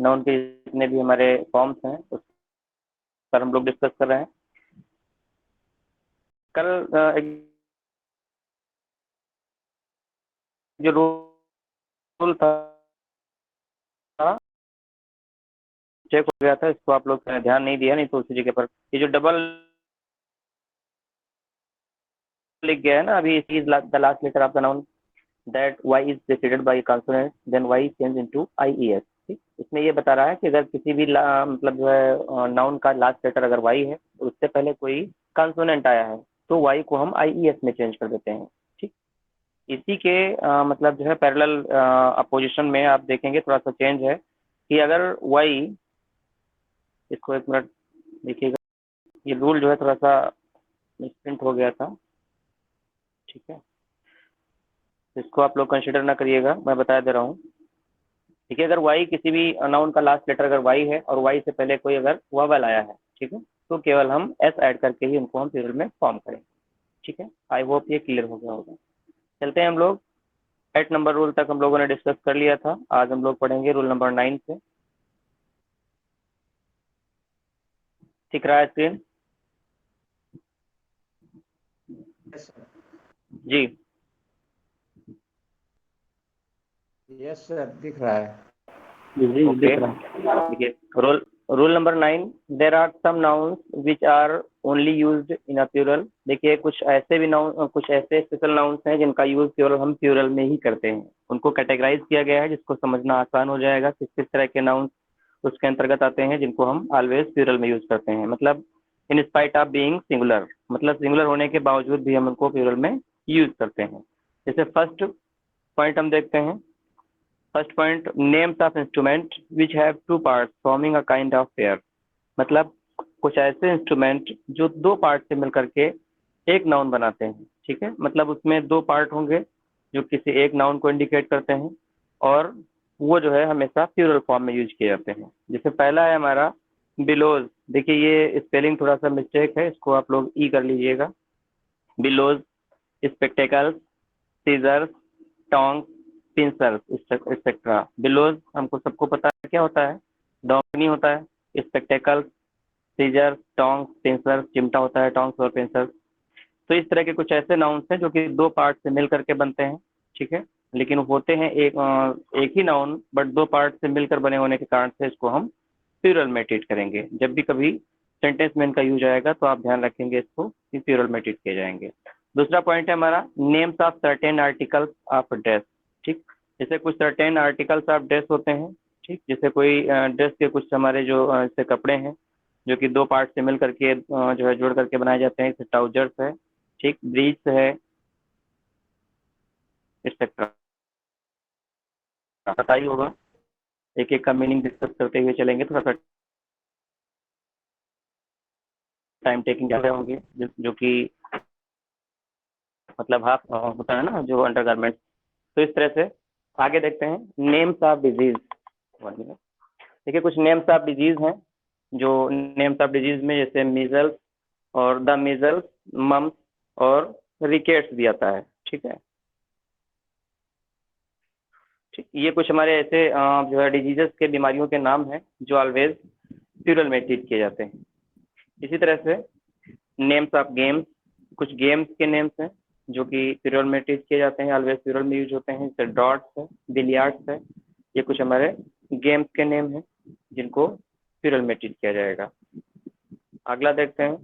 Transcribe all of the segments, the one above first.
Noun के जितने भी हमारे फॉर्म्स हैं उस पर हम लोग डिस्कस कर रहे हैं। कल एक जो रूल था चेक हो गया था, इसको आप लोग ध्यान नहीं दिया, नहीं तो उसी जगह पर ये जो डबल लिख गया है ना अभी, is the last letter of the noun that y is preceded by consonant then y change into IES। ठीक, इसमें ये बता रहा है कि अगर किसी भी मतलब जो है नाउन का लास्ट लेटर अगर वाई है और उससे पहले कोई कॉन्सोनेंट आया है तो वाई को हम IES में चेंज कर देते हैं। ठीक, इसी के मतलब जो है पैरेलल अपोजिशन में आप देखेंगे थोड़ा सा चेंज है कि अगर वाई, इसको एक मिनट देखिएगा, ये रूल जो है थोड़ा सा मिसप्रिंट हो गया था। ठीक है, इसको आप लोग कंसिडर ना करिएगा, मैं बता दे रहा हूँ। ठीक है, अगर वाई किसी भी नाउन का लास्ट लेटर अगर वाई है और वाई से पहले कोई अगर वावल आया है, ठीक है, तो केवल हम एस ऐड करके ही उनको हम प्लूरल में फॉर्म करेंगे। ठीक है, आई होप ये क्लियर हो गया होगा। चलते हैं हम लोग 8 नंबर रूल तक हम लोगों ने डिस्कस कर लिया था। आज हम लोग पढ़ेंगे रूल नंबर 9 से। दिख रहा है स्क्रीन? जी यस सर, दिख रहा है। जी दिख रहा है। देखिए rule number 9, there are some nouns which are only used in a plural. देखिए कुछ ऐसे भी नाउन, कुछ ऐसे स्पेशल नाउन्स हैं जिनका यूज केवल हम प्लूरल में ही करते हैं। उनको कैटेगराइज किया गया है जिसको समझना आसान हो जाएगा किस किस तरह के नाउन्स उसके अंतर्गत आते हैं जिनको हम ऑलवेज प्लूरल में यूज करते हैं। मतलब in spite of being singular, मतलब सिंगुलर होने के बावजूद भी हम उनको प्लूरल में यूज करते हैं। जैसे फर्स्ट पॉइंट हम देखते हैं। First point, names of instrument which have two parts forming a kind of pair. मतलब कुछ ऐसे इंस्ट्रूमेंट जो दो पार्ट से मिलकर के एक नाउन बनाते हैं। ठीक है, मतलब उसमें दो पार्ट होंगे जो किसी एक नाउन को इंडिकेट करते हैं और वो जो है हमेशा प्लूरल फॉर्म में यूज किए जाते हैं। जैसे पहला है हमारा बिलोज। देखिए ये स्पेलिंग थोड़ा सा मिस्टेक है, इसको आप लोग ई कर लीजिएगा। Bellows, spectacles, scissors, tong, pincers etcetera. Bellows हमको सबको पता है क्या होता है, डोंगनी होता है। स्पेक्टेकल्स, सीजर, टोंग, पिंसर्स, चिमटा होता है टोंग्स और पिंसर्स। तो इस तरह के कुछ ऐसे नाउन्स हैं जो कि दो पार्ट से मिल करके बनते हैं। ठीक है, लेकिन होते हैं एक ही नाउन बट दो पार्ट से मिलकर बने होने के कारण से इसको हम प्लूरल में ट्रीट करेंगे। जब भी कभी सेंटेंस में इनका यूज आएगा तो आप ध्यान रखेंगे इसको कि प्लूरल में ट्रीट किए जाएंगे। दूसरा पॉइंट है हमारा names of certain articles of dress. ठीक, जैसे कुछ सर्टेन आर्टिकल्स ऑफ ड्रेस होते हैं। ठीक, जैसे कोई ड्रेस के कुछ हमारे जो ऐसे कपड़े हैं जो कि दो पार्ट से मिल करके जो है जोड़ करके बनाए जाते हैं, जैसे ट्राउजर्स है, ठीक, ब्रीच है, एक्सेट्रा। पता ही होगा, एक एक का मीनिंग डिस्कस करते हुए चलेंगे, थोड़ा सा टाइम टेकिंग ज़्यादा होंगे, जो कि मतलब हाफ होता है ना जो अंडरगारमेंट। तो इस तरह से आगे देखते हैं नेम्स ऑफ डिजीज। देखिए कुछ नेम्स ऑफ डिजीज हैं जो नेम्स ऑफ डिजीज में जैसे मीजल्स और द मीजल्स, मम्स और रिकेट्स भी आता है। ठीक है, ठीक, ये कुछ हमारे ऐसे जो है डिजीजेस के बीमारियों के नाम हैं जो ऑलवेज प्लूरल में ट्रीट किए जाते हैं। इसी तरह से नेम्स ऑफ गेम्स, कुछ गेम्स के नेम्स हैं जो कि प्लूरल में ट्रीट किए जाते हैं, ऑलवेज प्लूरल में यूज होते हैं, जैसे डॉट्स है, बिलियर्ड्स है। ये कुछ हमारे गेम्स के नेम हैं जिनको प्लूरल में ट्रीट किया जाएगा। अगला देखते हैं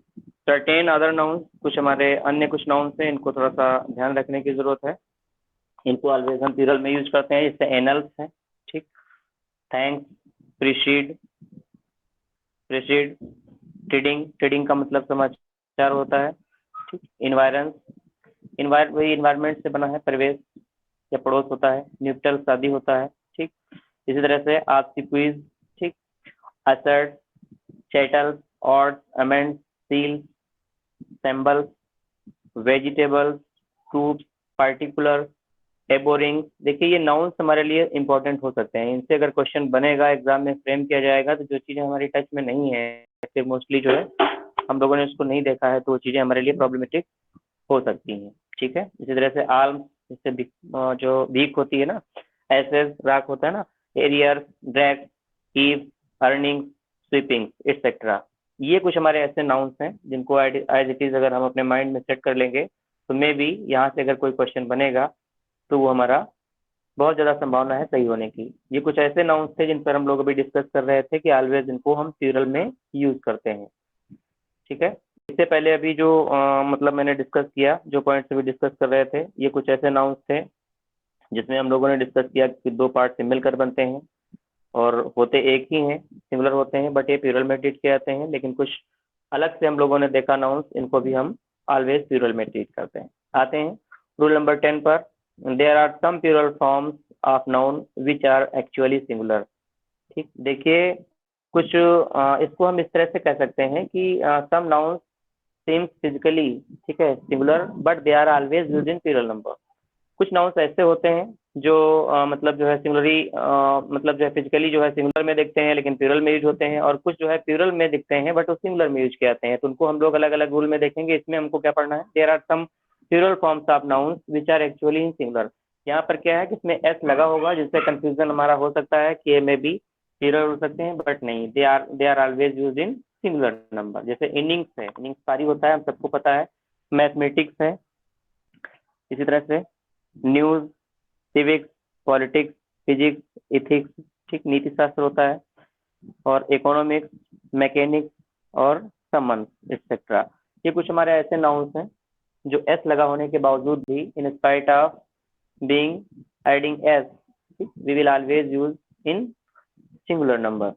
सर्टेन अदर नाउन्स। कुछ हमारे अन्य कुछ नाउन्स हैं, इनको थोड़ा सा ध्यान रखने की जरूरत है। इनको ऑलवेज हम प्लूरल में यूज करते हैं, जैसे एनल्स है, ठीक, थैंक्स, प्रीशीड, प्रीशीड, ट्रेडिंग, ट्रेडिंग का मतलब समाचार होता है, ठीक, इन्वायरेंस, वही इन्वायरमेंट से बना है, परिवेश या पड़ोस होता है, न्यूट्रल शादी होता है, ठीक। इसी तरह से आपसी क्विज, ठीक, असर्ट, chattel, odd, amend, seal, shamble, vegetables, fruits, particular, aborigine. देखिए ये नाउन्स हमारे लिए इंपॉर्टेंट हो सकते हैं, इनसे अगर क्वेश्चन बनेगा एग्जाम में फ्रेम किया जाएगा तो जो चीज़ें हमारी टच में नहीं है, फिर मोस्टली जो है हम लोगों ने उसको नहीं देखा है तो वो चीज़ें हमारे लिए प्रॉब्लमेटिक हो सकती हैं। ठीक है, इसी तरह से आर्म, जैसे जो भीख होती है ना, एसेस, राख होता है ना, arrear, drag, eve, earning, sweeping etcetera. ये कुछ हमारे ऐसे नाउन्स हैं जिनको एज इट इज अगर हम अपने माइंड में सेट कर लेंगे तो मे भी यहाँ से अगर कोई क्वेश्चन बनेगा तो वो हमारा बहुत ज़्यादा संभावना है सही होने की। ये कुछ ऐसे नाउन्स थे जिन पर हम लोग अभी डिस्कस कर रहे थे कि ऑलवेज इनको हम प्लूरल में यूज करते हैं। ठीक है, इससे पहले अभी जो मतलब मैंने डिस्कस किया, जो पॉइंट्स अभी डिस्कस कर रहे थे, ये कुछ ऐसे नाउन्स थे जिसमें हम लोगों ने डिस्कस किया कि दो पार्ट से मिलकर बनते हैं और होते एक ही हैं, सिमिलर होते हैं, बट ये प्लूरल में ट्रीट किए जाते हैं। लेकिन कुछ अलग से हम लोगों ने देखा नाउन्स, इनको भी हम ऑलवेज प्लूरल में ट्रीट करते हैं। आते हैं रूल नंबर 10 पर। There are some plural forms of noun which are actually singular. ठीक, देखिए कुछ इसको हम इस तरह से कह सकते हैं कि सम नाउन्स सेम्स फिजिकली, ठीक है, singular, but they are always used in plural number. कुछ नाउन्स ऐसे होते हैं जो मतलब जो है सिंगुलरी मतलब जो है फिजिकली जो है सिंगुलर में दिखते हैं लेकिन प्लूरल में यूज होते हैं, और कुछ जो है प्लूरल में दिखते हैं बट वो सिंगुलर में यूज किए जाते हैं। तो उनको हम लोग अलग अलग रूल में देखेंगे। इसमें हमको क्या पढ़ना है, there are some plural forms of nouns which are actually in singular. यहाँ पर क्या है कि इसमें एस लगा होगा जिससे कंफ्यूजन हमारा हो सकता है कि ए में भी प्लूरल हो सकते हैं, बट नहीं, they are always use in singular number. जैसे इनिंग्स है, इनिंग्स पारी होता है, हम सबको पता है। मैथमेटिक्स है, इसी तरह से news, civics, politics, physics, ethics, ठीक, नीति शास्त्र होता है, और इकोनॉमिक्स, मैकेनिक्स और समन्स एक्सेट्रा। ये कुछ हमारे ऐसे नाउन्स हैं जो एस लगा होने के बावजूद भी in spite of being adding S V will always use in singular number.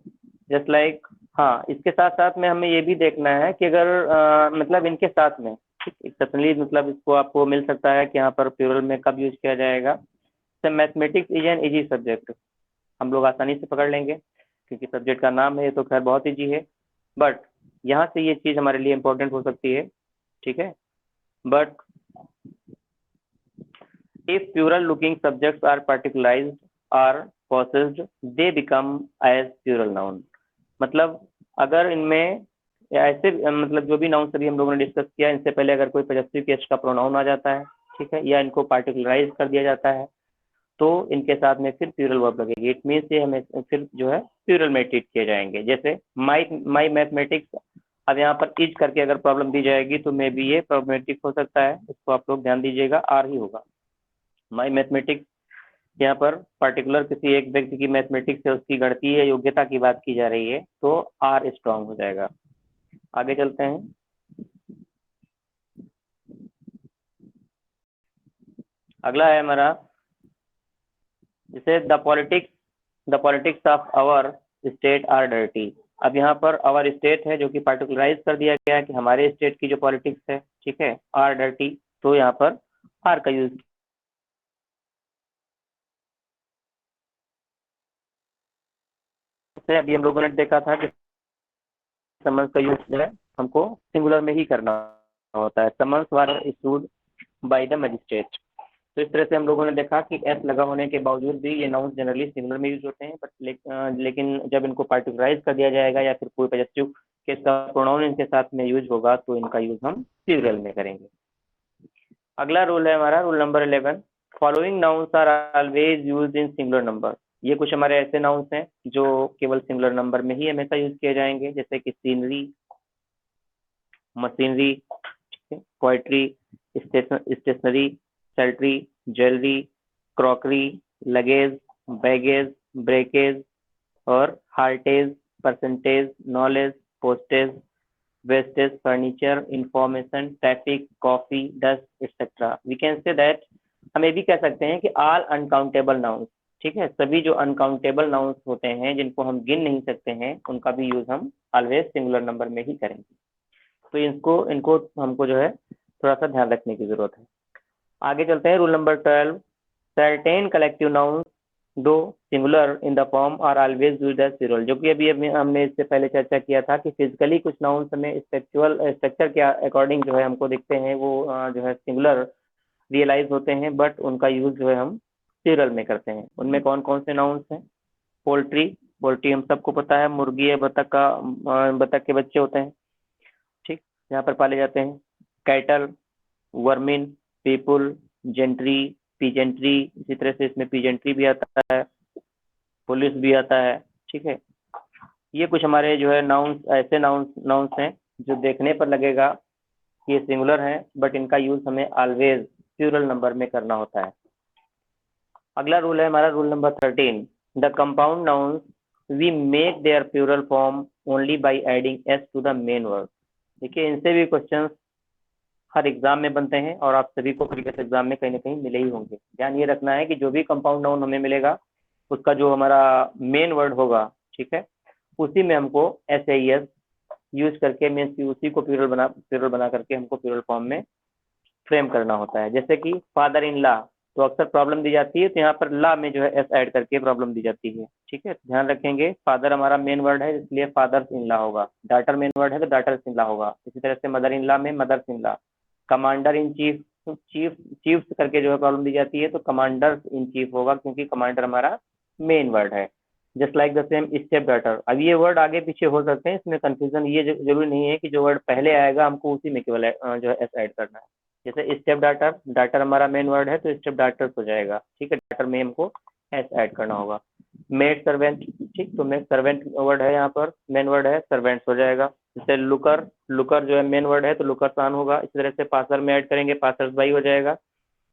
Just like, हाँ, इसके साथ साथ में हमें ये भी देखना है कि अगर मतलब इनके साथ में एक्सेप्शनली मतलब इसको आपको मिल सकता है कि यहाँ पर प्लूरल में कब यूज किया जाएगा। Mathematics is an easy subject, हम लोग आसानी से पकड़ लेंगे क्योंकि सब्जेक्ट का नाम है, ये तो खैर बहुत इजी है, बट यहाँ से ये चीज़ हमारे लिए इंपॉर्टेंट हो सकती है। ठीक है, but if plural looking subjects are particularized are possessed they become as plural noun. मतलब अगर इनमें ऐसे मतलब जो भी नाउन सभी हम लोगों ने डिस्कस किया, इनसे पहले अगर कोई पॉजेसिव केस का प्रोनाउन आ जाता है, ठीक है, या इनको पार्टिकुलराइज कर दिया जाता है, तो इनके साथ में फिर प्लूरल वर्ब लगेगी। इट मीन्स ये हमें फिर जो है प्लूरल में ट्रीट किए जाएंगे। जैसे माई मैथमेटिक्स, अब यहाँ पर इज करके अगर प्रॉब्लम दी जाएगी तो मे बी ये प्रॉब्लमेटिक हो सकता है, इसको आप लोग ध्यान दीजिएगा, आर ही होगा। माई मैथमेटिक्स, यहाँ पर पर्टिकुलर किसी एक व्यक्ति की मैथमेटिक्स से उसकी गणितीय या योग्यता की बात की जा रही है तो आर स्ट्रांग हो जाएगा। आगे चलते हैं। अगला है हमारा, जैसे the politics of our state are dirty. अब यहाँ पर आवर स्टेट है जो कि पार्टिकुलराइज कर दिया गया है कि हमारे स्टेट की जो पॉलिटिक्स है, ठीक है, आर डर्टी, तो यहाँ पर आर का यूज से अभी हम लोगों ने देखा था कि समन्स का यूज जो है हमको सिंगुलर में ही करना होता है। Summons were issued by the magistrate. तो इस तरह से हम लोगों ने देखा कि एस लगा होने के बावजूद भी ये नाउन जनरली सिंगुलर में यूज होते हैं, बट लेकिन जब इनको पार्टिकुलराइज कर दिया जाएगा या फिर कोई पॉजेसिव केस का प्रोनाउन इनके साथ में यूज होगा तो इनका यूज हम प्लूरल में करेंगे। अगला रूल है हमारा rule number 11। Following nouns are always used in singular number. ये कुछ हमारे ऐसे नाउन्स हैं जो केवल सिंगुलर नंबर में ही हमेशा यूज किए जाएंगे, जैसे कि सीनरी, मशीनरी, पोएट्री, स्टेशनरी, सेल्ट्री, jewellery, crockery, luggage, baggage, breakage और heritage, percentage, knowledge, postage, wastage, furniture, information, traffic, coffee, dust etcetera. We can say that, हम ये भी कह सकते हैं कि ऑल अनकाउंटेबल नाउन्स, ठीक है, सभी जो अनकाउंटेबल नाउन्स होते हैं जिनको हम गिन नहीं सकते हैं उनका भी यूज हम ऑलवेज सिंगुलर नंबर में ही करेंगे। तो इनको हमको जो है थोड़ा सा ध्यान रखने की जरूरत है। आगे चलते हैं rule number 12। Certain collective nouns though singular in the form are always used as plural. जो कि अभी हमने इससे पहले चर्चा किया था कि फिजिकली कुछ नाउन्स हमें स्ट्रक्चर के अकॉर्डिंग जो है हमको दिखते हैं, वो जो है सिंगुलर रियलाइज होते हैं, बट उनका यूज जो है हम प्लूरल में करते हैं। उनमें कौन कौन से नाउन्स हैं? पोल्ट्री, पोल्ट्री हम सबको पता है, मुर्गी है, बतख के बच्चे होते हैं, ठीक, यहाँ पर पाले जाते हैं। Cattle, vermin, people, gentry, peasantry, इसी तरह से इसमें पीजेंट्री भी आता है, पुलिस भी आता है, ठीक है। ये कुछ हमारे जो है नाउन्स, ऐसे नाउन्स हैं जो देखने पर लगेगा कि ये सिंगुलर है, बट इनका यूज हमें ऑलवेज प्लूरल नंबर में करना होता है। अगला रूल है हमारा rule number 13, the compound nouns we make their plural form only by adding S to the main word. देखिए इनसे भी क्वेश्चंस हर एग्जाम में बनते हैं और आप सभी को प्रीवियस एग्जाम में कहीं ना कहीं मिले ही होंगे। ध्यान ये रखना है कि जो भी कंपाउंड नाउन हमें मिलेगा उसका जो हमारा मेन वर्ड होगा, ठीक है, उसी में हमको एस ए एस यूज करके मीन्स उसी को प्लूरल बना करके हमको प्लूरल फॉर्म में फ्रेम करना होता है। जैसे कि फादर इन ला, तो अक्सर प्रॉब्लम दी जाती है, तो यहाँ पर ला में जो है एस ऐड करके प्रॉब्लम दी जाती है। ठीक है, ध्यान रखेंगे, फादर हमारा मेन वर्ड है इसलिए फादर्स इन ला होगा, डाटर मेन वर्ड है तो डाटर्स इन ला होगा। इसी तरह से मदर इन ला में mothers in law, commander in chief, chief करके जो है प्रॉब्लम दी जाती है तो कमांडर्स इन चीफ होगा, क्योंकि कमांडर हमारा मेन वर्ड है। Just like the same step daughter. अब ये वर्ड आगे पीछे हो सकते हैं, इसमें कंफ्यूजन ये जरूरी नहीं है कि जो वर्ड पहले आएगा हमको उसी में केवल जो है एस ऐड करना है। जैसे स्टेप डाटर, डाटर हमारा मेन वर्ड है तो स्टेप डाटर्स हो जाएगा। ठीक है, डाटर में हमको एस ऐड करना होगा। मेड सर्वेंट, ठीक, तो मेड सर्वेंट वर्ड है, यहाँ पर मेन वर्ड है, सर्वेंट्स हो जाएगा। जैसे लुकर, लुकर जो है मेन वर्ड है तो लुकर्स ऑन होगा। इसी तरह से पासर में ऐड करेंगे, पासर्स बाई हो जाएगा।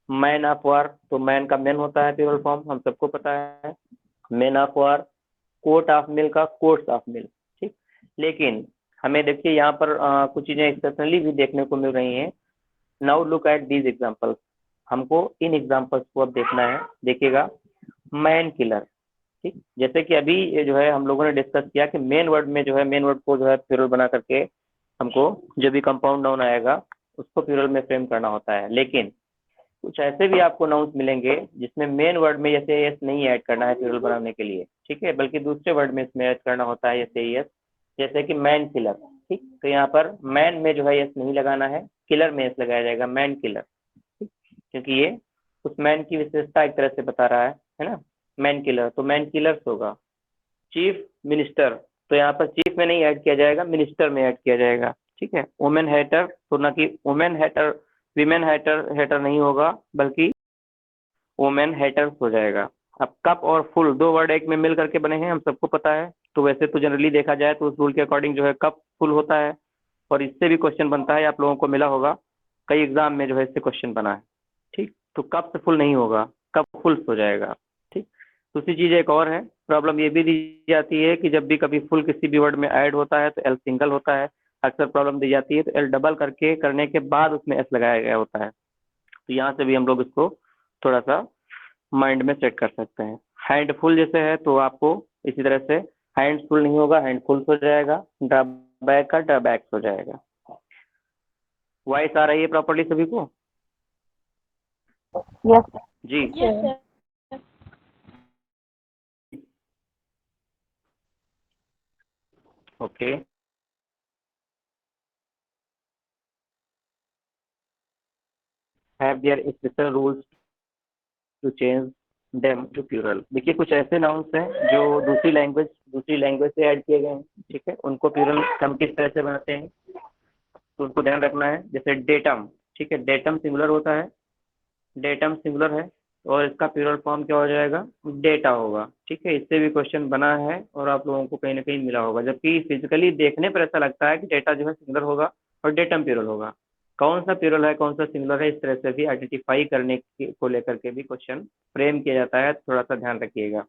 मैन ऑफ वार, तो मैन का मेन होता है प्लूरल फॉर्म, हम सबको पता है, man of war. Court of mill का कोर्ट्स ऑफ मिल। ठीक, लेकिन हमें देखिए यहाँ पर कुछ चीजें एक्सेप्शनली भी देखने को मिल रही हैं। Now look at these examples, हमको इन एग्जाम्पल्स को अब देखना है। देखिएगा, मैन किलर, ठीक, जैसे कि अभी ये जो है हम लोगों ने डिस्कस किया कि मेन वर्ड में जो है मेन वर्ड को जो है प्लूरल बना करके हमको जो भी कंपाउंड नाउन आएगा उसको प्लूरल में फ्रेम करना होता है। लेकिन कुछ ऐसे भी आपको नाउन्स मिलेंगे जिसमें मेन वर्ड में जैसे एस नहीं ऐड करना है प्लूरल बनाने के लिए, ठीक है, बल्कि दूसरे वर्ड में इसमें ऐड करना होता है जैसे एस, जैसे कि मैन किलर। ठीक, तो यहाँ पर मैन में जो है एस नहीं लगाना है, किलर में एस लगाया जाएगा, मैन किलर। ठीक, क्योंकि ये उस मैन की विशेषता एक तरह से बता रहा है ना, मैन किलर, तो मैन किलर्स होगा। चीफ मिनिस्टर, तो यहाँ पर चीफ में नहीं ऐड किया जाएगा, मिनिस्टर में ऐड किया जाएगा। ठीक है, वुमेन हेटर, तो ना कि women hater, women hater, hater नहीं होगा बल्कि वुमेन हेटर्स हो जाएगा। अब कप और फुल दो वर्ड एक में मिल करके बने हैं, हम सबको पता है, तो वैसे तो जनरली देखा जाए तो उस रूल के अकॉर्डिंग जो है कप फुल होता है, और इससे भी क्वेश्चन बनता है, आप लोगों को मिला होगा कई एग्जाम में जो है इससे क्वेश्चन बना है। ठीक, तो कप से फुल नहीं होगा, कप फुल्स हो जाएगा। ठीक, दूसरी चीज एक और है, प्रॉब्लम ये भी दी जाती है कि जब भी कभी फुल किसी भी वर्ड में ऐड होता है तो एल सिंगल होता है, अक्सर प्रॉब्लम दी जाती है तो एल डबल करके करने के बाद उसमें एस लगाया गया होता है। तो यहाँ से भी हम लोग इसको थोड़ा सा माइंड में सेट कर सकते हैं। हैंडफुल जैसे है तो आपको इसी तरह से हैंडफुल नहीं होगा, हैंडफुल्स हो जाएगा, ड्रॉबैक का ड्रॉबैक्स हो जाएगा। वॉइस आ रही है प्रॉपर्ली सभी को? यस जी, sir. Okay. Have their special rules to change them to plural. देखिए कुछ ऐसे नाउन्स हैं जो दूसरी लैंग्वेज से ऐड किए गए हैं, ठीक है, उनको प्लूरल हम किस तरह से बनाते हैं तो उनको ध्यान रखना है। जैसे डेटम, ठीक है, डेटम सिंगुलर होता है, डेटम सिंगुलर है और इसका प्लूरल फॉर्म क्या हो जाएगा, डेटा होगा। ठीक है, इससे भी क्वेश्चन बना है और आप लोगों को कहीं ना कहीं मिला होगा, जबकि फिजिकली देखने पर ऐसा लगता है कि डेटा जो है सिंगुलर होगा और डेटम प्लूरल होगा। कौन सा प्लूरल है कौन सा सिंगुलर है, इस तरह से भी आइडेंटिफाई करने को लेकर के भी क्वेश्चन फ्रेम किया जाता है, थोड़ा सा ध्यान रखिएगा।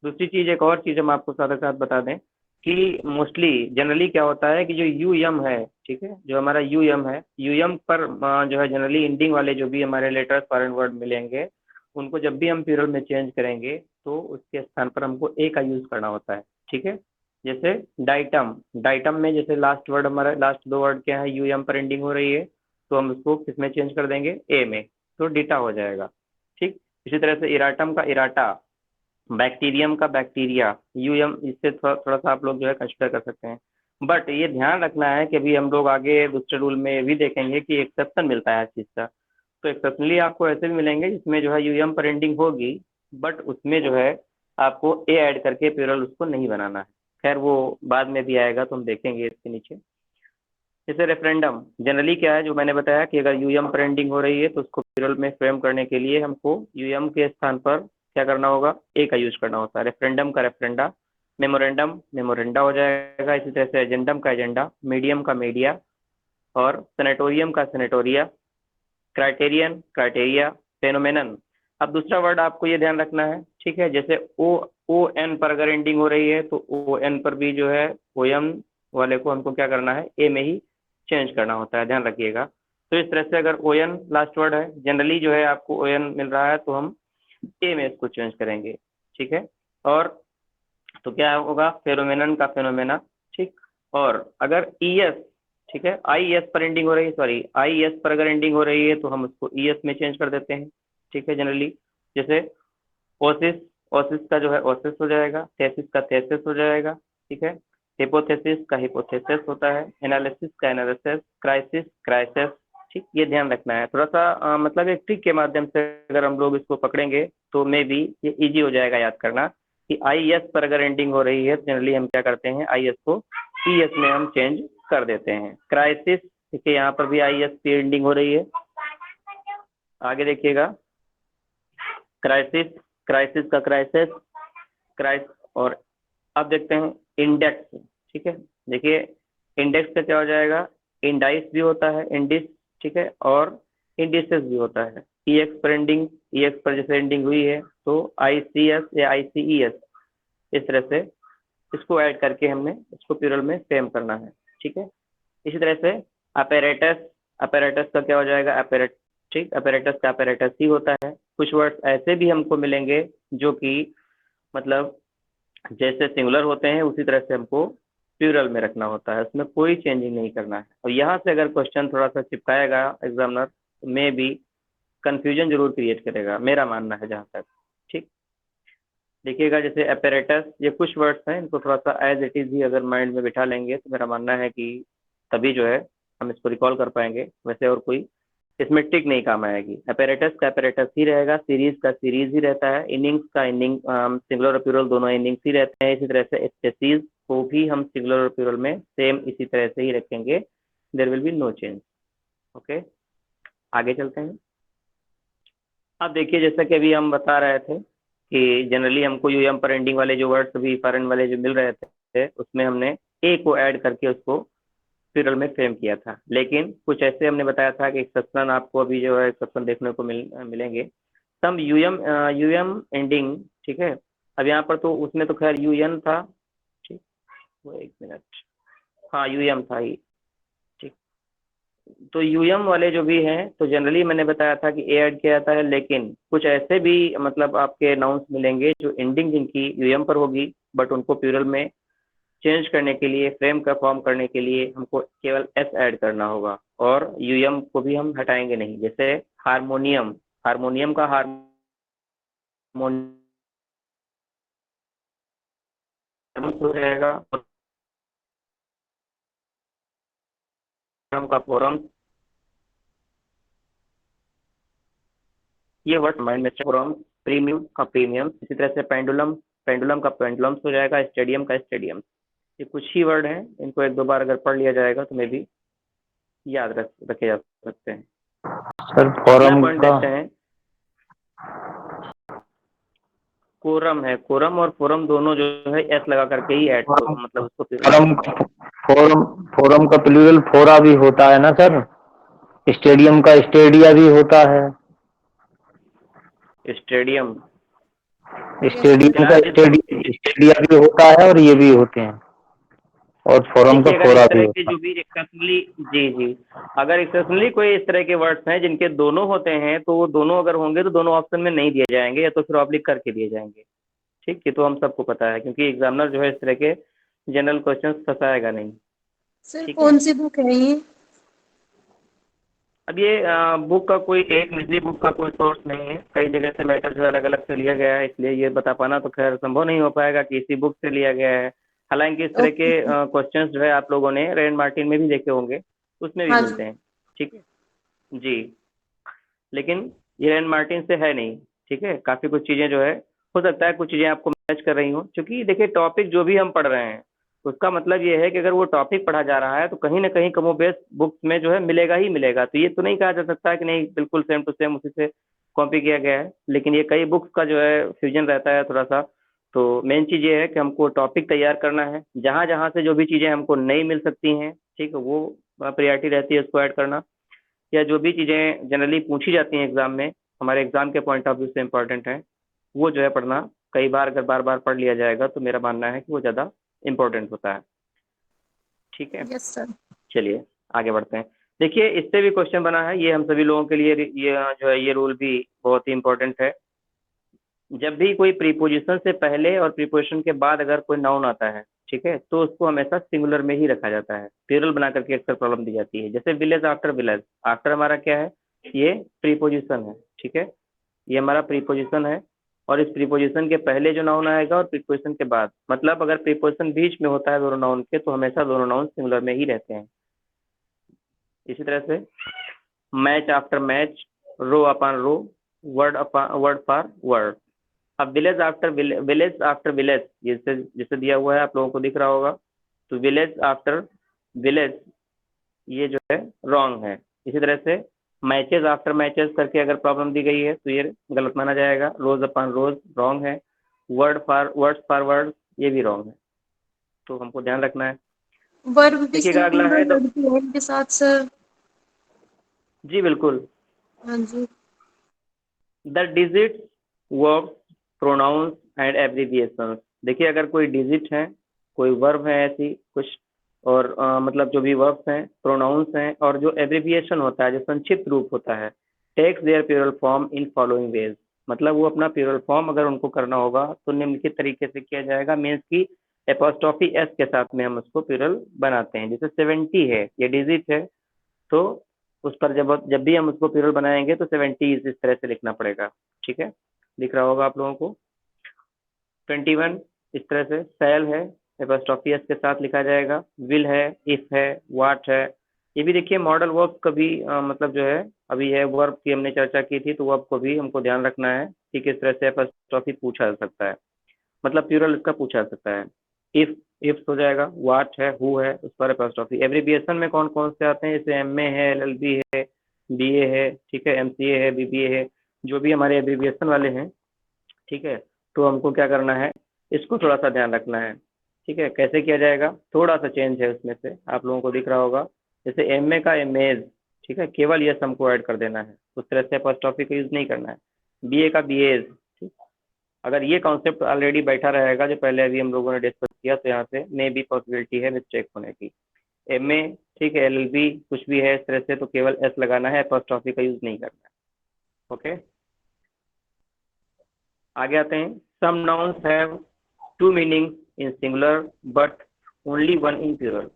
दूसरी चीज, एक और चीज हम आपको साथ साथ बता दें कि मोस्टली जनरली क्या होता है कि जो यू एम है, ठीक है, जो हमारा यू एम है, यू एम पर जो है जनरली इंडिंग वाले जो भी हमारे लेटर्स फॉरेन वर्ड मिलेंगे उनको जब भी हम प्लूरल में चेंज करेंगे तो उसके स्थान पर हमको ए का यूज करना होता है। ठीक है, जैसे डाइटम, डाइटम में जैसे लास्ट वर्ड हमारा, लास्ट दो वर्ड क्या है, यू एम पर एंडिंग हो रही है तो हम उसको किस में चेंज कर देंगे, ए में, तो डीटा हो जाएगा। ठीक, इसी तरह से इराटम का इराटा, बैक्टीरियम का बैक्टीरिया, यूएम, इससे थोड़ा सा आप लोग जो है कंसिडर कर सकते हैं। बट ये ध्यान रखना है कि अभी हम लोग आगे दूसरे रूल में भी देखेंगे कि एक्सेप्शन मिलता है इस चीज़ का, तो एक्सेप्शनली आपको ऐसे भी मिलेंगे जिसमें जो है यूएम पर एंडिंग होगी बट उसमें जो है आपको ए ऐड करके प्लूरल उसको नहीं बनाना है। खैर वो बाद में भी आएगा तो हम देखेंगे इसके नीचे। जैसे रेफरेंडम, जनरली क्या है जो मैंने बताया कि अगर यूएम पर एंडिंग हो रही है तो उसको प्लूरल में फ्रेम करने के लिए हमको यूएम के स्थान पर क्या करना होगा, ए का यूज करना होता है। रेफरेंडम का रेफरेंडा, मेमोरेंडम मेमोरेंडा हो जाएगा, इसी तरह से एजेंडम का एजेंडा, मीडियम का मीडिया, और सेनेटोरियम का सेनेटोरिया, क्राइटेरियन क्राइटेरिया, फेनोमेनन। अब दूसरा वर्ड आपको ये ध्यान रखना है, ठीक है, जैसे ओ एन पर अगर एंडिंग हो रही है तो ओ एन पर भी जो है ओ एम वाले को हमको क्या करना है, ए में ही चेंज करना होता है, ध्यान रखिएगा। तो इस तरह से अगर ओ एन लास्ट वर्ड है, जनरली जो है आपको ओ एन मिल रहा है तो हम ए में इसको चेंज करेंगे, ठीक है। और तो क्या होगा, फेरोमेनन का फेनोमेना, ठीक। और अगर ई एस, ठीक है, आई एस पर एंडिंग हो रही है, सॉरी आई एस पर अगर एंडिंग हो रही है तो हम उसको ई एस में चेंज कर देते हैं, ठीक है, जनरली। जैसे ओसिस, ओसिस का जो है ओसिस हो जाएगा, थेसिस का थेसिस हो जाएगा, ठीक है। हिपोथेसिस का हिपोथेसिस होता है, एनालिसिस का एनालिसिस, क्राइसिस क्राइसिस, ठीक। ये ध्यान रखना है थोड़ा सा, मतलब एक ट्रिक के माध्यम से अगर हम लोग इसको पकड़ेंगे तो मे बी ये इजी हो जाएगा याद करना, कि आई एस पर अगर एंडिंग हो रही है जनरली हम क्या करते हैं, आई एस को ई एस में हम चेंज कर देते हैं। क्राइसिस, देखिए यहाँ पर भी आई एस की एंडिंग हो रही है, आगे देखिएगा, क्राइसिस, क्राइसिस का क्राइसिस, क्राइस। और अब देखते हैं इंडेक्स, ठीक है, देखिए इंडेक्स का क्या हो जाएगा, इंडाइस भी होता है, इंडिस, ठीक है, और इंडिसेस भी होता है। ई एक्स पर एंडिंग, ई एक्स पर जैसे एंडिंग हुई है तो आई सी एस या आई सी ई एस, इस तरह से इसको ऐड करके हमने इसको प्लूरल में फ्रेम करना है, ठीक है। इसी तरह से अपैरेटस, अपैरेटस का क्या हो जाएगा, अपैरेट, ठीक, अपैरेटस का अपैरेटस ही होता है। कुछ वर्ड्स ऐसे भी हमको मिलेंगे जो कि मतलब जैसे सिंगुलर होते हैं उसी तरह से हमको प्लूरल में रखना होता है, उसमें कोई चेंजिंग नहीं करना है। और यहाँ से अगर क्वेश्चन थोड़ा सा चिपकाएगा एग्जामिनर तो मे भी कंफ्यूजन जरूर क्रिएट करेगा, मेरा मानना है जहाँ तक, ठीक। देखिएगा जैसे अपैरेटस, ये कुछ वर्ड्स हैं, इनको थोड़ा सा एज इट इज ही अगर माइंड में बिठा लेंगे तो मेरा मानना है कि तभी जो है हम इसको रिकॉल कर पाएंगे, वैसे और कोई इसमें टिक नहीं काम आएगी। अपैरेटस का अपैरेटस ही रहेगा, सीरीज का सीरीज ही रहता है, इनिंग्स का इनिंग, सिंगुलर और प्लूरल दोनों इनिंग्स ही रहते हैं। इसी तरह से स्पेसीज को भी हम सिंगुलर और प्लूरल में सेम इसी तरह से ही रखेंगे, there will be no change. Okay, आगे चलते हैं। अब देखिए जैसा कि अभी हम बता रहे थे कि जनरली हमको यूएम पर एंडिंग वाले जो वर्ड्स भी फॉरेन वाले जो मिल रहे थे उसमें हमने ए को ऐड करके उसको प्लूरल में फ्रेम किया था, लेकिन कुछ ऐसे हमने बताया था कि एक्सेप्शन आपको अभी जो है एक्सेप्शन देखने को मिलेंगे। सम यूएम यूएम एंडिंग, ठीक है। अब यहाँ पर तो उसमें तो खैर यूएन था, ठीक, वो एक मिनट, हाँ यूएम था ही, ठीक। तो यूएम वाले जो भी हैं तो जनरली मैंने बताया था कि ए ऐड किया जाता है, लेकिन कुछ ऐसे भी मतलब आपके नाउंस मिलेंगे जो एंडिंग जिनकी यूएम पर होगी बट उनको प्लूरल में चेंज करने के लिए, फ्रेम का फॉर्म करने के लिए हमको केवल एस ऐड करना होगा और यूएम को भी हम हटाएंगे नहीं। जैसे हारमोनियम, हारमोनियम का हारमोनियम हो जाएगा, फोरम का फोरम, ये वर्ड माइंड में, फोरम, प्रीमियम का प्रीमियम, इसी तरह से पेंडुलम, पेंडुलम का पेंडुलम्स हो जाएगा, स्टेडियम का स्टेडियम। ये कुछ ही वर्ड हैं, इनको एक दो बार अगर पढ़ लिया जाएगा तो मे भी याद रखे जा सकते हैं। सर अगला फोरम पॉइंट का देखते हैं, कोरम है, कोरम और फोरम दोनों जो है एस लगा करके ही ऐड मतलब उसको फोरम फोरम फोरम का प्लूरल फोरा भी होता है ना सर। स्टेडियम का स्टेडिया भी होता है। स्टेडियम, स्टेडियम क्या का जिस स्टेडिया भी होता है और ये भी होते हैं, और फोरम का देखिए अगर इस फोरा भी तरह के होता जो भी एक्सेप्शनली, जी जी, अगर एक्सेप्शनली कोई इस तरह के वर्ड्स हैं जिनके दोनों होते हैं तो वो दोनों अगर होंगे तो दोनों ऑप्शन में नहीं दिए जाएंगे या तो फिर ऑब्लिक करके दिए जाएंगे, ठीक। ये तो हम सबको पता है क्योंकि एग्जामिनर जो है इस तरह के जनरल क्वेश्चन फंसाएगा नहीं, सर ठीक है। कौन सी बुक है ये? अब ये बुक का कोई एक निजी बुक का कोई सोर्स नहीं है, कई जगह से मैटर जो अलग अलग से लिया गया है, इसलिए ये बता पाना तो खैर संभव नहीं हो पाएगा कि इसी बुक से लिया गया है। हालांकि इस तरह के ओके। क्वेश्चंस जो है आप लोगों ने रैंड मार्टिन में भी देखे होंगे, उसमें भी हाँ मिलते जी। हैं, ठीक है जी। लेकिन ये रैंड मार्टिन से है नहीं, ठीक है। काफ़ी कुछ चीज़ें जो है हो सकता है कुछ चीज़ें आपको मैच कर रही हों, क्योंकि देखिए टॉपिक जो भी हम पढ़ रहे हैं उसका मतलब ये है कि अगर वो टॉपिक पढ़ा जा रहा है तो कहीं ना कहीं कमोबेश बुक्स में जो है मिलेगा ही मिलेगा। तो ये तो नहीं कहा जा सकता कि नहीं बिल्कुल सेम टू सेम उसी से कॉपी किया गया है, लेकिन ये कई बुक्स का जो है फ्यूजन रहता है थोड़ा सा, तो मेन चीज़ ये है कि हमको टॉपिक तैयार करना है, जहाँ जहाँ से जो भी चीज़ें हमको नहीं मिल सकती हैं, ठीक है, वो प्रायोरिटी रहती है उसको ऐड करना, या जो भी चीज़ें जनरली पूछी जाती हैं एग्जाम में, हमारे एग्जाम के पॉइंट ऑफ व्यू से इम्पोर्टेंट है, वो जो है पढ़ना। कई बार अगर बार बार पढ़ लिया जाएगा तो मेरा मानना है कि वो ज़्यादा इम्पोर्टेंट होता है। ठीक है, यस सर। चलिए आगे बढ़ते हैं। देखिए, इससे भी क्वेश्चन बना है, ये हम सभी लोगों के लिए ये जो है ये रूल भी बहुत ही इम्पोर्टेंट है। जब भी कोई प्रीपोजिशन से पहले और प्रीपोजिशन के बाद अगर कोई नाउन आता है, ठीक है, तो उसको हमेशा सिंगुलर में ही रखा जाता है, प्लूरल बना करके अक्सर प्रॉब्लम दी जाती है। जैसे विलेज आफ्टर विलेज, आफ्टर हमारा क्या है, ये प्रीपोजिशन है, ठीक है, ये हमारा प्रीपोजिशन है, और इस प्रीपोजिशन के पहले जो नाउन आएगा और प्रीपोजिशन के बाद, मतलब अगर प्रीपोजिशन बीच में होता है दोनों नाउन के, तो हमेशा दोनों नाउन सिंगुलर में ही रहते हैं। इसी तरह से match after match, rho upon rho, word for word. अब विलेज आफ्टर विलेज, जैसे जैसे दिया हुआ है आप लोगों को दिख रहा होगा, तो विलेज आफ्टर विलेज ये जो है रॉन्ग है। इसी तरह से मैचेस आफ्टर मैचेस करके अगर प्रॉब्लम दी गई है तो ये गलत माना जाएगा। रोज अपॉन रोज रॉन्ग है। वर्ड्स फॉर वर्ड ये भी रॉन्ग है, तो हमको ध्यान रखना है। वर्ब भी देखिएगा अगला है सिंगुलर लगती है इनके साथ सर। जी बिल्कुल, हाँ जी। The digits, verbs, pronouns and abbreviations. देखिए, अगर कोई डिजिट है, कोई वर्ब है ऐसी कुछ, और मतलब जो भी वर्ब्स हैं, प्रोनाउंस हैं, और जो एब्रीविएशन होता है, जो संक्षिप्त रूप होता है, takes their plural form in following ways. मतलब वो अपना प्लूरल फॉर्म अगर उनको करना होगा तो निम्नलिखित तरीके से किया जाएगा, मीन्स की एपोस्ट्रोफी एस के साथ में हम उसको प्लूरल बनाते हैं। जैसे 70 है, ये डिजिट है, तो उस पर जब भी हम उसको प्लूरल बनाएंगे तो 70 इस तरह से लिखना पड़ेगा। ठीक है, दिख रहा होगा आप लोगों को। 21 इस तरह से, सेल है, एपोस्ट्रोफी एस के साथ लिखा जाएगा। विल है, इफ है, वाट है। ये भी देखिए मॉडल वर्ब का भी मतलब जो है, अभी है वर्ब की हमने चर्चा की थी, तो वर्ब को भी हमको ध्यान रखना है कि किस तरह से एपोस्ट्रोफी पूछा जा सकता है, मतलब प्लूरल इसका पूछा जा सकता है। इफ हो जाएगा, वाट है, हु है, उस पर एपोस्ट्रोफी। एब्रीविएशन में कौन कौन से आते हैं, जैसे एमए है, एलएलबी है, बीए है, ठीक है, एमसीए है, बीबीए है, जो भी हमारे एब्रीविएशन वाले हैं, ठीक है, तो हमको क्या करना है, इसको थोड़ा सा ध्यान रखना है। ठीक है, कैसे किया जाएगा, थोड़ा सा चेंज है उसमें से, आप लोगों को दिख रहा होगा। जैसे एमए का एमएज, ठीक है, केवल यस हमको ऐड कर देना है, उस तरह से एपोस्ट्रोफी का यूज नहीं करना है। बीए का बीएज, ठीक, अगर ये कॉन्सेप्ट ऑलरेडी बैठा रहेगा जो पहले अभी हम लोगों ने डिस्कस किया, तो यहाँ से मे भी पॉसिबिलिटी है मिस्टेक होने की। एमए, ठीक है, एलएलबी कुछ भी है इस तरह से, तो केवल एस लगाना है, एपोस्ट्रोफी का यूज नहीं करना है। ओके, आगे आते हैं। Some nouns have two meaning in singular but only one in plural.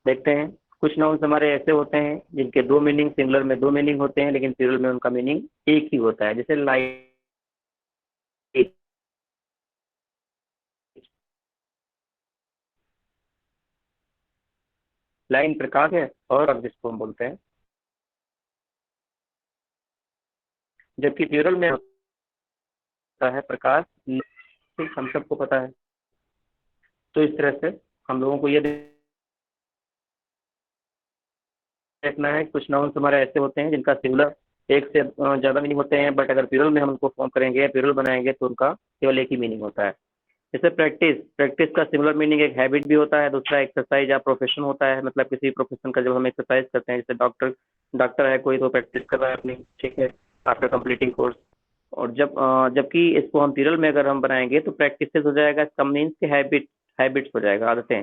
देखते हैं, कुछ नाउन्स हमारे ऐसे होते हैं जिनके दो मीनिंग, सिंगुलर में दो मीनिंग होते हैं, लेकिन प्लूरल में उनका मीनिंग एक ही होता है। जैसे लाइट, लाइन प्रकाश है, और जिसको हम बोलते हैं, जबकि प्लूरल में होता है प्रकाश, ठीक, हम सबको पता है। तो इस तरह से हम लोगों को ये देखना है, कुछ नाउन्स हमारे ऐसे होते हैं जिनका सिंगुलर एक से ज़्यादा मीनिंग होते हैं, बट अगर प्लूरल में हम उनको फॉर्म करेंगे, प्लूरल बनाएंगे, तो उनका केवल एक ही मीनिंग होता है। जैसे प्रैक्टिस, प्रैक्टिस का सिमिलर मीनिंग एक हैबिट भी होता है, दूसरा एक्सरसाइज या प्रोफेशन होता है, मतलब किसी प्रोफेशन का जब हम एक्सरसाइज करते हैं, जैसे डॉक्टर है कोई, तो प्रैक्टिस कर रहा है अपनी, ठीक है, आफ्टर कंप्लीटिंग कोर्स। और जबकि इसको हम प्लूरल में अगर हम बनाएंगे तो प्रैक्टिसेस हो जाएगा, इसका मीन्स की हैबिट्स हो जाएगा, आदतें।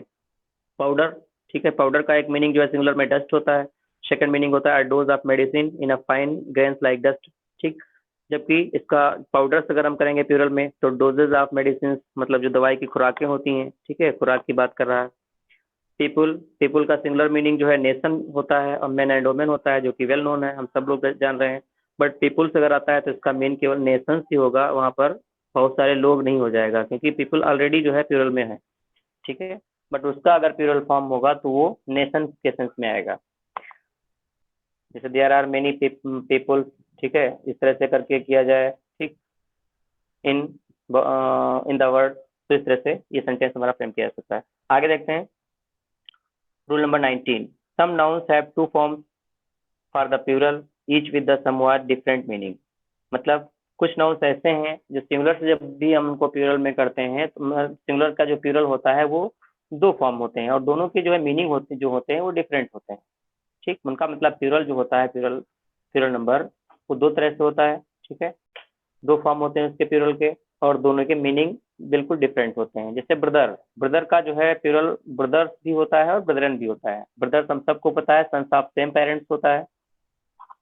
पाउडर, ठीक है, पाउडर का एक मीनिंग जो है सिंगुलर में डस्ट होता है, सेकंड मीनिंग होता है dose of medicine in a fine grains like dust, ठीक। जबकि इसका पाउडर्स अगर हम करेंगे प्लूरल में तो डोजेज ऑफ मेडिसिन, मतलब जो दवाई की खुराकें होती हैं, ठीक है, खुराक की बात कर रहा है। पीपुल का सिंगुलर मीनिंग जो है नेशन होता है, और मैन एंड वोमेन होता है, जो कि वेल नोन है, हम सब लोग जान रहे हैं। बट पीपुल्स अगर आता है तो इसका मीन केवल नेशंस ही होगा, वहाँ पर बहुत सारे लोग नहीं हो जाएगा, क्योंकि पीपुल ऑलरेडी जो है प्लूरल में है, ठीक है। बट उसका अगर प्लूरल फॉर्म होगा तो वो नेशन के सेंस में आएगा। जैसे देयर आर मेनी पीपुल, ठीक है, इस तरह से करके किया जाए, ठीक, इन इन द वर्ड, तो इस तरह से ये सेंटेंस हमारा फ्रेम किया जा सकता है। आगे देखते हैं, rule number 19, some nouns have two forms for the plural each with the somewhat different meaning. मतलब कुछ नाउन्स ऐसे हैं जो सिंगुलर से जब भी हम उनको प्लूरल में करते हैं तो सिंगुलर का जो प्लूरल होता है वो 2 फॉर्म होते हैं और दोनों के जो है मीनिंग होते हैं वो डिफरेंट होते हैं। ठीक, उनका मतलब प्लूरल जो होता है प्लूरल नंबर वो 2 तरह से होता है। ठीक है, 2 फॉर्म होते हैं उसके प्लूरल के और दोनों के मीनिंग बिल्कुल डिफरेंट होते हैं। जैसे ब्रदर का जो है प्लूरल ब्रदर्स भी होता है और ब्रदरन भी होता है। ब्रदर्स हम सबको पता है सन्स ऑफ सेम पेरेंट्स होता है।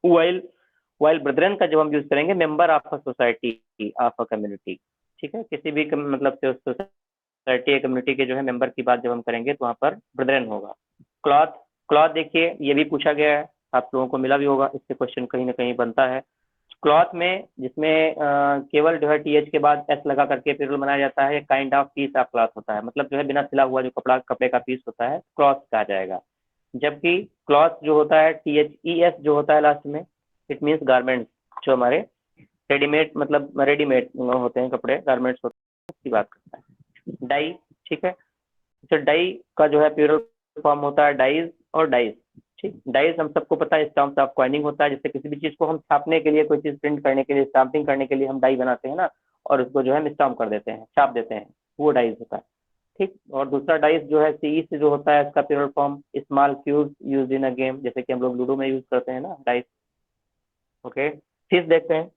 वाइल ब्रदरन का जब हम यूज करेंगे member of a society of a community. ठीक है, किसी भी मतलब सोसाइटी या कम्युनिटी के जो है मेंबर की बात जब हम करेंगे तो वहाँ पर ब्रदरन होगा। क्लॉथ देखिए ये भी पूछा गया है, आप लोगों को मिला भी होगा, इससे क्वेश्चन कहीं ना कहीं बनता है। क्लॉथ में जिसमें केवल जो है टीएच के बाद एस लगा करके प्लूरल बनाया जाता है, kind of peace of cloth होता है, मतलब जो है बिना सिला हुआ जो कपड़े का पीस होता है क्लॉथ कहा जाएगा। जबकि क्लॉथ जो होता है THES जो होता है लास्ट में, इट मीन्स गारमेंट्स, जो हमारे रेडीमेड मतलब रेडीमेड होते हैं कपड़े, गारमेंट्स होते हैं, उसकी बात करता है। डाई, ठीक है, तो डाई का जो है प्लूरल फॉर्म होता है डाइज और डाइज। ठीक, डाइज हम सबको पता है स्टाम्प ऑफ कॉइनिंग होता है, जैसे किसी भी चीज को हम छापने के लिए, कोई चीज प्रिंट करने के लिए, स्टाम्पिंग करने के लिए हम डाई बनाते हैं ना, और उसको जो है स्टाम्प कर देते हैं, छाप देते हैं, वो डाइज होता है। ठीक, और दूसरा डाइस जो है CE से जो होता है इसका plural form small cube use in a game, जैसे कि हम लोग लूडो में यूज करते हैं ना डाइस। ओके, फिश देखते हैं।